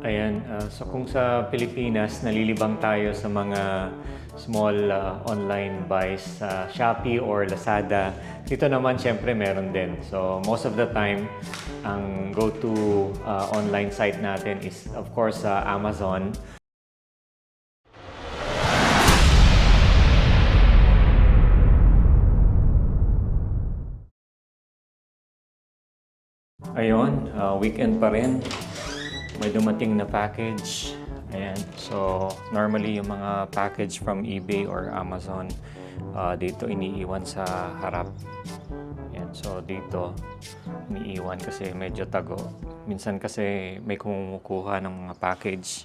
Ayan, so kung sa Pilipinas, nalilibang tayo sa mga small online buys sa Shopee or Lazada. Dito naman, syempre, meron din. So, most of the time, ang go-to online site natin is, of course, Amazon. Ayun, weekend pa rin. May dumating na package. Ayan. So, normally yung mga package from eBay or Amazon, dito iniiwan sa harap. Ayan. So, dito iniiwan kasi medyo tago. Minsan kasi may kumukuha ng mga package.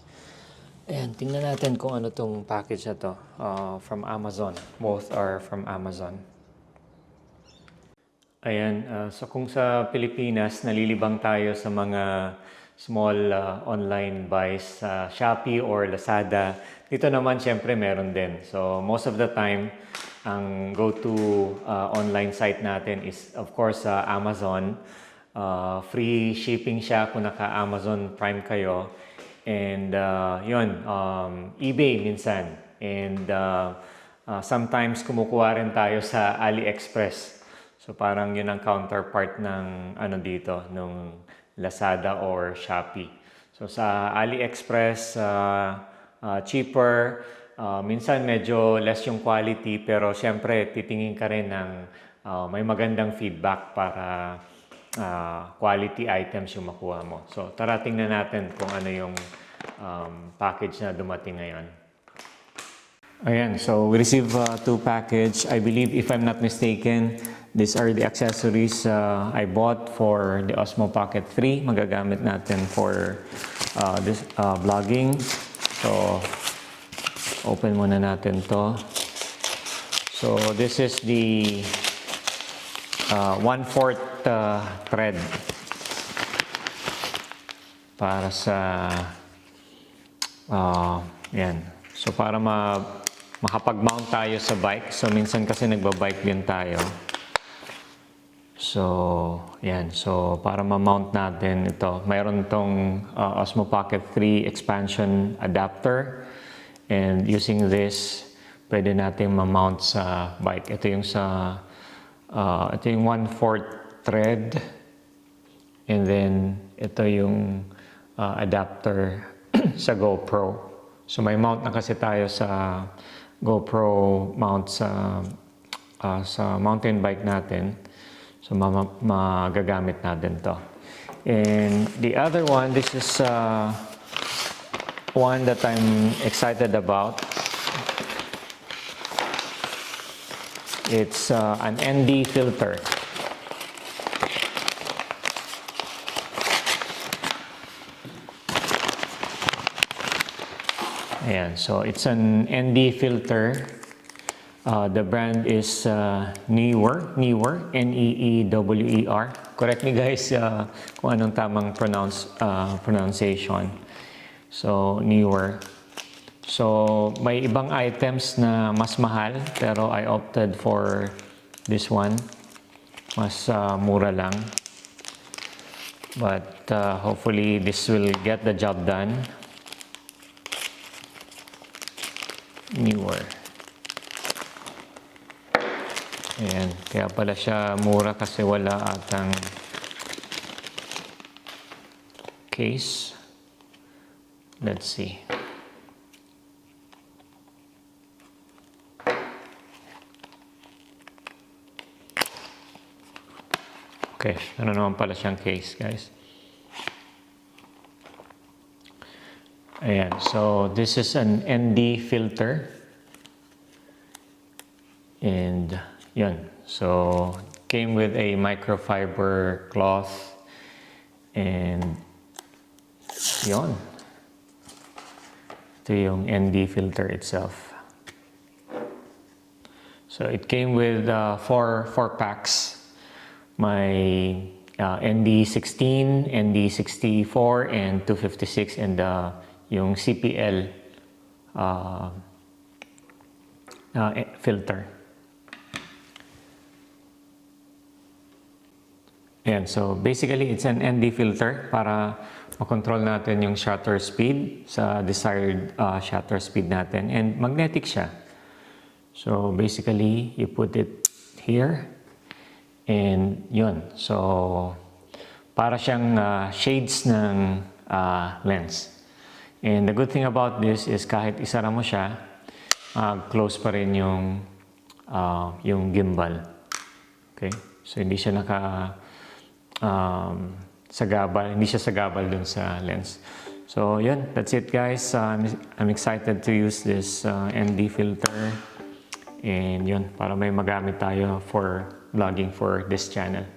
Ayan, tingnan natin kung ano tong package na to. From Amazon. Both are from Amazon. Ayan, so kung sa Pilipinas, nalilibang tayo sa mga small online buys sa Shopee or Lazada. Dito naman, syempre, meron din. So, most of the time, ang go-to online site natin is, of course, Amazon. Free shipping siya kung naka-Amazon Prime kayo. And yun, eBay minsan. And sometimes kumukuha rin tayo sa AliExpress. So parang yun ang counterpart ng ano dito, nung Lazada or Shopee. So sa AliExpress, cheaper, minsan medyo less yung quality, pero syempre titingin ka rin ng may magandang feedback para quality items yung makuha mo. So tara tingnan natin kung ano yung package na dumating ngayon. Ayan, so we received two package. I believe, if I'm not mistaken, these are the accessories I bought for the Osmo Pocket 3. Magagamit natin for this vlogging. So, open muna natin to. So, this is the 1/4 thread para sa yan. So, para makapag-mount tayo sa bike. So, minsan kasi nagbabike din tayo. So, yan. So, para ma-mount natin ito, mayroon itong Osmo Pocket 3 expansion adapter. And using this, pwede natin ma-mount sa bike. Ito yung ito yung 1/4 thread. And then, ito yung adapter sa GoPro. So, may mount na kasi tayo sa GoPro mount sa mountain bike natin. So, magagamit natin to. And the other one, this is one that I'm excited about. It's an ND filter. Ayan, so it's an ND filter. The brand is Neewer, Neewer. Correct me guys kung anong tamang pronunciation. So, Neewer. So, may ibang items na mas mahal, pero I opted for this one. Mas mura lang. But hopefully this will get the job done. Neewer. Ayan, kaya pala siya mura kasi wala atang case. Let's see. Okay, ano naman pala siyang case, guys. Ayan, so this is an ND filter. And yun, so came with a microfiber cloth. And yun. Ito yung ND filter itself. So it came with four packs. My ND16, ND64, and 256, and yung CPL filter. Ayan, so basically it's an ND filter para makontrol natin yung shutter speed sa desired shutter speed natin, and magnetic siya. So basically you put it here and yun. So para siyang shades ng lens. And the good thing about this is kahit isara mo siya, close pa rin yung gimbal. Okay? So hindi siya sagabal, hindi siya sagabal dun sa lens. So yun, that's it guys. I'm excited to use this ND filter. And yun, para may magamit tayo for vlogging for this channel.